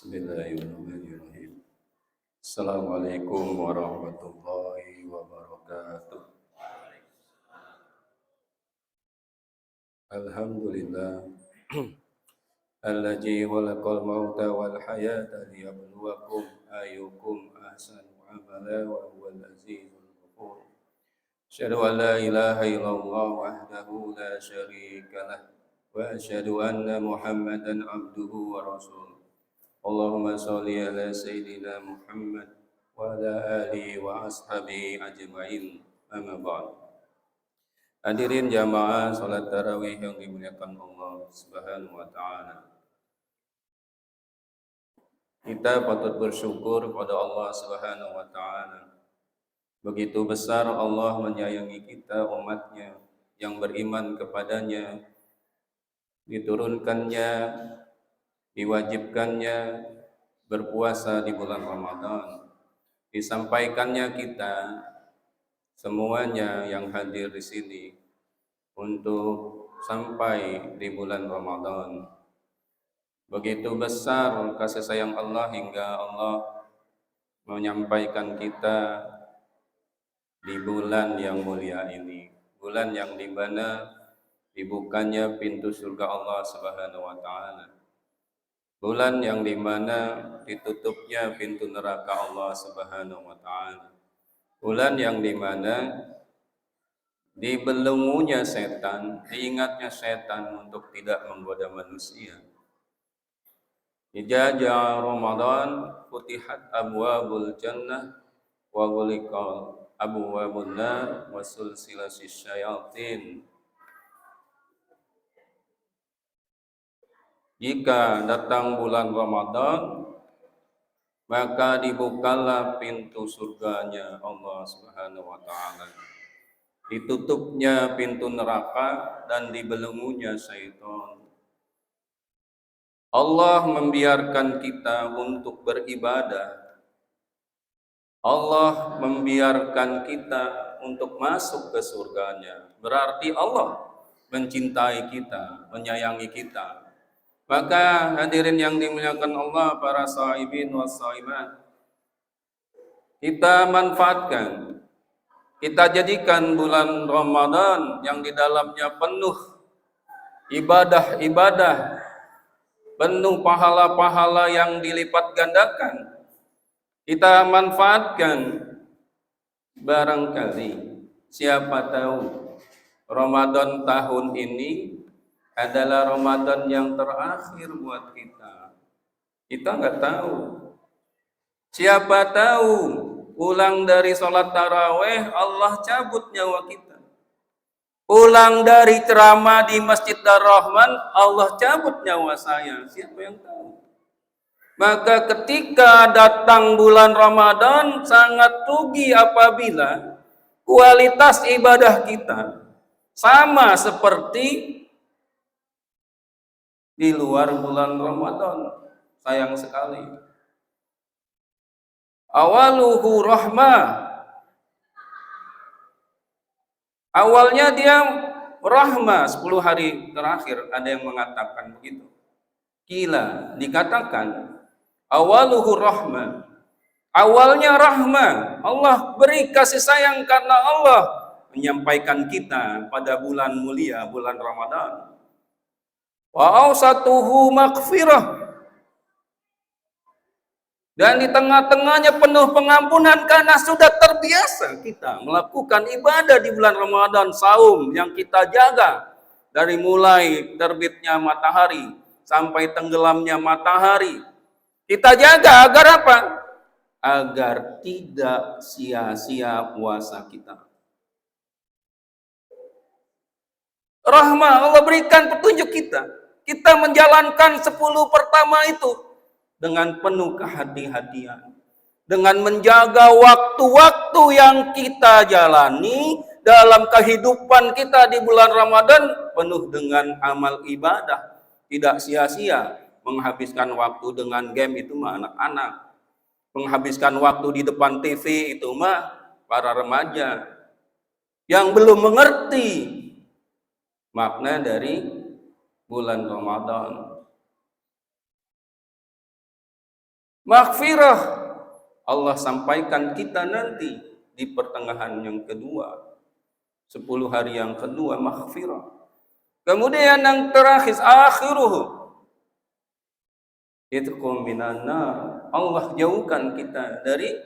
Bismillahirrahmanirrahim. Assalamualaikum warahmatullahi wabarakatuh. Alhamdulillah alladzi khalaqal mauta wal hayata liyabluwakum ayyukum ahsanu amala wa huwal azizul ghafur. Asyhadu an la ilaha illallah wahdahu la syarika lah wa asyhadu anna Muhammadan abduhu wa rasuluh. Allahumma sholli ala sayyidina Muhammad wa ala alihi wa ashabihi ajma'in. Amma ba'd. Hadirin jamaah salat tarawih yang dimuliakan Allah Subhanahu wa taala. Kita patut bersyukur kepada Allah Subhanahu wa taala. Begitu besar Allah menyayangi kita umatnya yang beriman kepadanya, diturunkannya, diwajibkannya berpuasa di bulan Ramadan, disampaikannya kita semuanya yang hadir di sini untuk sampai di bulan Ramadan. Begitu besar kasih sayang Allah hingga Allah menyampaikan kita di bulan yang mulia ini, bulan yang dimana dibukanya pintu surga Allah Subhanahu wa taala. Bulan yang dimana ditutupnya pintu neraka Allah Subhanahu wa taala. Bulan yang dimana dibelenggunya setan, diingatnya setan untuk tidak menggoda manusia. Idza jaa Ramadan futihat abwabul jannah wa ghuliqal abwabun nar wa sulsilasis syayatin. Jika datang bulan Ramadan, maka dibukalah pintu surganya Allah Subhanahu wa taala. Ditutupnya pintu neraka dan dibelenggunya syaitan. Allah membiarkan kita untuk beribadah. Allah membiarkan kita untuk masuk ke surganya. Berarti Allah mencintai kita, menyayangi kita. Maka hadirin yang dimuliakan Allah, para saibin was saimat, kita manfaatkan, kita jadikan bulan Ramadan yang di dalamnya penuh ibadah-ibadah, penuh pahala-pahala yang dilipat gandakan. Kita manfaatkan, barangkali siapa tahu Ramadan tahun ini adalah Ramadan yang terakhir buat kita. Kita nggak tahu. Siapa tahu pulang dari sholat taraweh Allah cabut nyawa kita. Pulang dari ceramah di Masjid Ar-Rahman Allah cabut nyawa saya. Siapa yang tahu? Maka ketika datang bulan Ramadan sangat rugi apabila kualitas ibadah kita sama seperti di luar bulan Ramadan. Sayang sekali. Awaluhu rahmah. Awalnya dia rahmah 10 hari terakhir, ada yang mengatakan begitu. Kila dikatakan awaluhu rahmah. Awalnya rahmah. Allah beri kasih sayang karena Allah menyampaikan kita pada bulan mulia, bulan Ramadan. Wa awsatuhu maghfirah. Dan di tengah-tengahnya penuh pengampunan karena sudah terbiasa kita melakukan ibadah di bulan Ramadan, saum yang kita jaga dari mulai terbitnya matahari sampai tenggelamnya matahari. Kita jaga agar apa? Agar tidak sia-sia puasa kita. Rahmah Allah berikan petunjuk kita. Kita menjalankan 10 pertama itu dengan penuh kehati-hatian. Dengan menjaga waktu-waktu yang kita jalani dalam kehidupan kita di bulan Ramadan penuh dengan amal ibadah. Tidak sia-sia menghabiskan waktu dengan game itu mah anak-anak. Menghabiskan waktu di depan TV itu mah para remaja yang belum mengerti makna dari bulan Ramadan. Maghfirah Allah sampaikan kita nanti di pertengahan yang kedua, 10 hari yang kedua maghfirah. Kemudian yang terakhir akhiruhu itqum minan nar. Allah jauhkan kita dari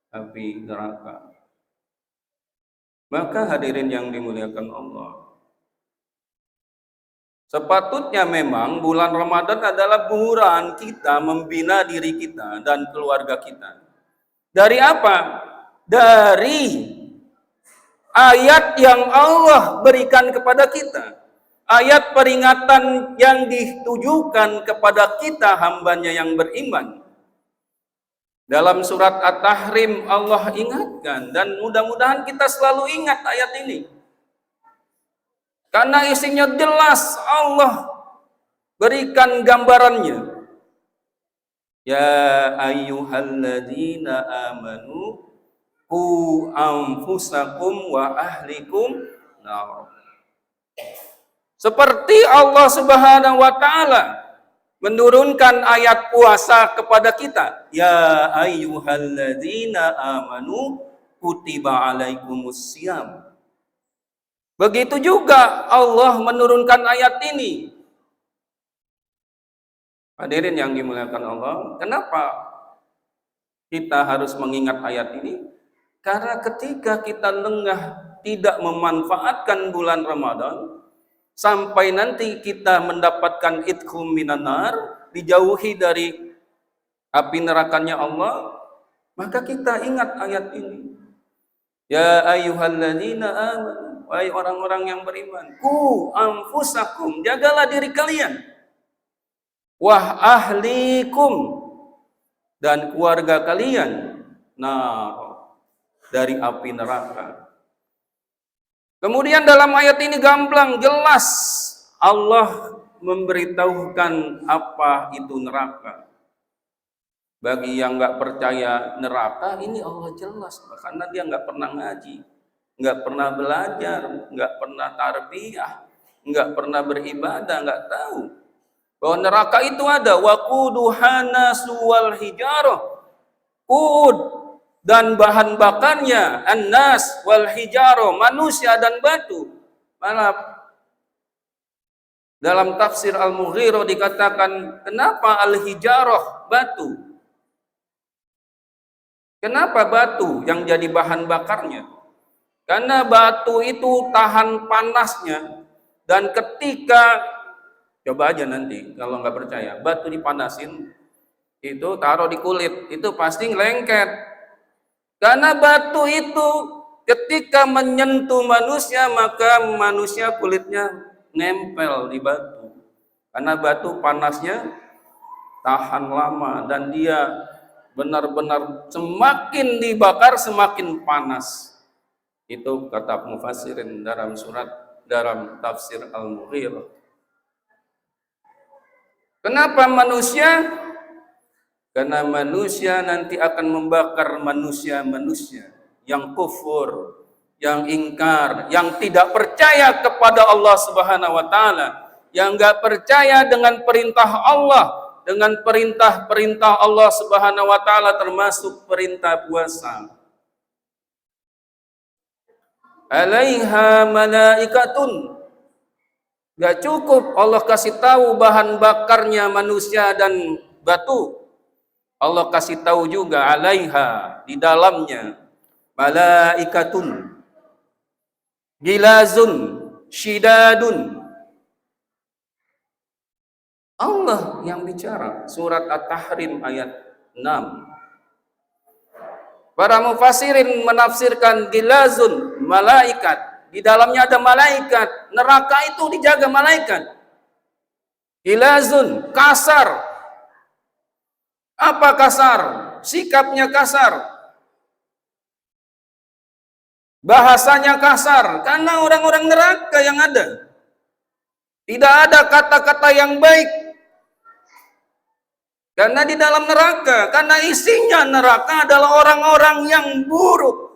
api neraka. Maka hadirin yang dimuliakan Allah, sepatutnya memang bulan Ramadan adalah bulan kita membina diri kita dan keluarga kita. Dari apa? Dari ayat yang Allah berikan kepada kita. Ayat peringatan yang ditujukan kepada kita hambanya yang beriman. Dalam surat At-Tahrim Allah ingatkan, dan mudah-mudahan kita selalu ingat ayat ini. Karena isinya jelas, Allah berikan gambarannya. Ya ayyuhalladzina amanu qu anfusakum wa ahlikum nar. Seperti Allah Subhanahu wa taala menurunkan ayat puasa kepada kita. Ya ayyuhalladzina amanu kutiba alaikumussyam. Begitu juga Allah menurunkan ayat ini. Hadirin yang dimuliakan Allah, kenapa kita harus mengingat ayat ini? Karena ketika kita lengah tidak memanfaatkan bulan Ramadan, sampai nanti kita mendapatkan itqum minan nar, dijauhi dari api nerakanya Allah, maka kita ingat ayat ini. Ya ayyuhalladzina amanu, wahai orang-orang yang beriman, qu anfusakum, jagalah diri kalian, wah ahlikum, dan keluarga kalian, dari api neraka. Kemudian dalam ayat ini gamblang jelas Allah memberitahukan apa itu neraka. Bagi yang nggak percaya neraka, ini Allah jelas, karena dia nggak pernah ngaji, nggak pernah belajar, nggak pernah tarbiyah, nggak pernah beribadah, nggak tahu bahwa neraka itu ada. Waquduhana suwal hijarah, dan bahan bakarnya annas wal hijaro, manusia dan batu. Malah dalam tafsir Al-Mughirah dikatakan, kenapa al-hijarah, batu? Kenapa batu yang jadi bahan bakarnya? Karena batu itu tahan panasnya, dan ketika, coba aja nanti kalau nggak percaya, batu dipanasin, itu taruh di kulit, itu pasti lengket. Karena batu itu ketika menyentuh manusia, maka manusia kulitnya nempel di batu. Karena batu panasnya tahan lama, dan dia benar-benar semakin dibakar semakin panas. Itu kata mufassirin dalam tafsir Al-Mughirah. Kenapa manusia? Karena manusia nanti akan membakar manusia-manusia yang kufur, yang ingkar, yang tidak percaya kepada Allah Subhanahu wa taala, yang enggak percaya dengan perintah Allah, dengan perintah-perintah Allah Subhanahu wa taala, termasuk perintah puasa. Alaiha malaikatun. Enggak cukup Allah kasih tahu bahan bakarnya manusia dan batu. Allah kasih tahu juga alaiha, di dalamnya, malaikatun gilazun syidadun. Allah yang bicara. Surat At-Tahrim ayat 6. Para mufassirin menafsirkan gilazun, malaikat. Di dalamnya ada malaikat. Neraka itu dijaga malaikat. Gilazun, kasar. Apa kasar? Sikapnya kasar. Bahasanya kasar. Karena orang-orang neraka yang ada. Tidak ada kata-kata yang baik. Karena di dalam neraka, karena isinya neraka adalah orang-orang yang buruk,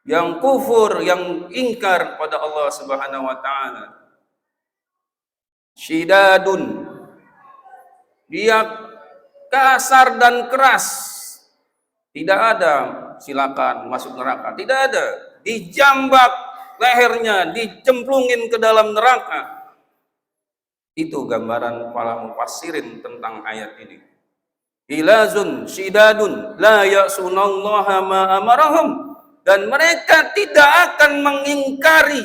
yang kufur, yang ingkar pada Allah Subhanahu wa taala. Syidadun. Dia kasar dan keras. Tidak ada silakan masuk neraka, tidak ada. Dijambak lehernya, dicemplungin ke dalam neraka. Itu gambaran para mufassirin tentang ayat ini. Ilazun syidadun la ya'sunallaha ma amarahum, dan mereka tidak akan mengingkari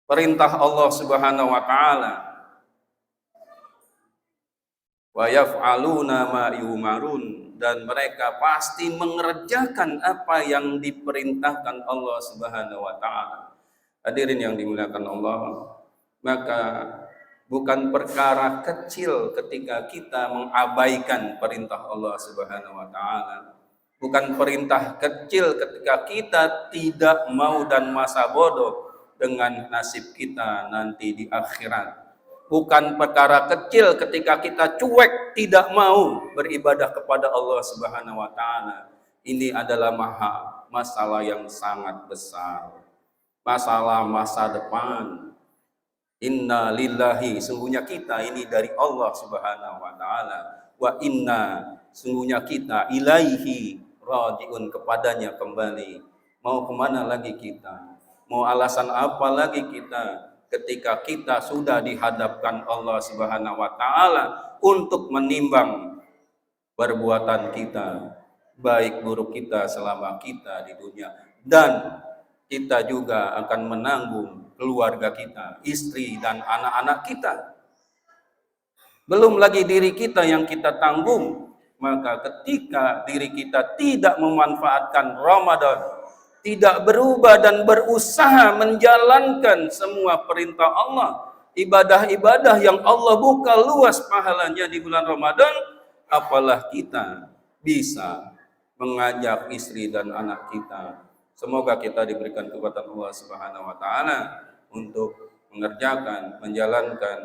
perintah Allah Subhanahu wa taala. Wa yaf'aluna ma yumarun, dan mereka pasti mengerjakan apa yang diperintahkan Allah Subhanahu wa taala. Hadirin yang dimuliakan Allah, maka bukan perkara kecil ketika kita mengabaikan perintah Allah Subhanahu wa taala. Bukan perintah kecil ketika kita tidak mau dan masa bodoh dengan nasib kita nanti di akhirat. Bukan perkara kecil ketika kita cuek tidak mau beribadah kepada Allah Subhanahu wa taala. Ini adalah masalah yang sangat besar. Masalah masa depan. Inna lillahi, sungguhnya kita ini dari Allah Subhanahu wa taala. Wa inna, sungguhnya kita ilaihi rajiun, kepadanya kembali. Mau kemana lagi kita? Mau alasan apa lagi kita ketika kita sudah dihadapkan Allah Subhanahu wa taala untuk menimbang perbuatan kita, baik buruk kita selama kita di dunia, dan kita juga akan menanggung keluarga kita, istri dan anak-anak kita. Belum lagi diri kita yang kita tanggung. Maka ketika diri kita tidak memanfaatkan Ramadan, tidak berubah dan berusaha menjalankan semua perintah Allah, ibadah-ibadah yang Allah buka luas pahalanya di bulan Ramadan, apalah kita bisa mengajak istri dan anak kita. Semoga kita diberikan kekuatan Allah Subhanahu wa taala untuk mengerjakan,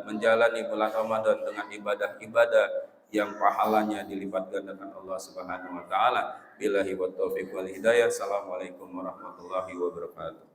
menjalani bulan Ramadan dengan ibadah-ibadah yang pahalanya dilipat gandakan Allah Subhanahu wa taala. Billahi wa taufiq wal hidayah. Assalamualaikum warahmatullahi wabarakatuh.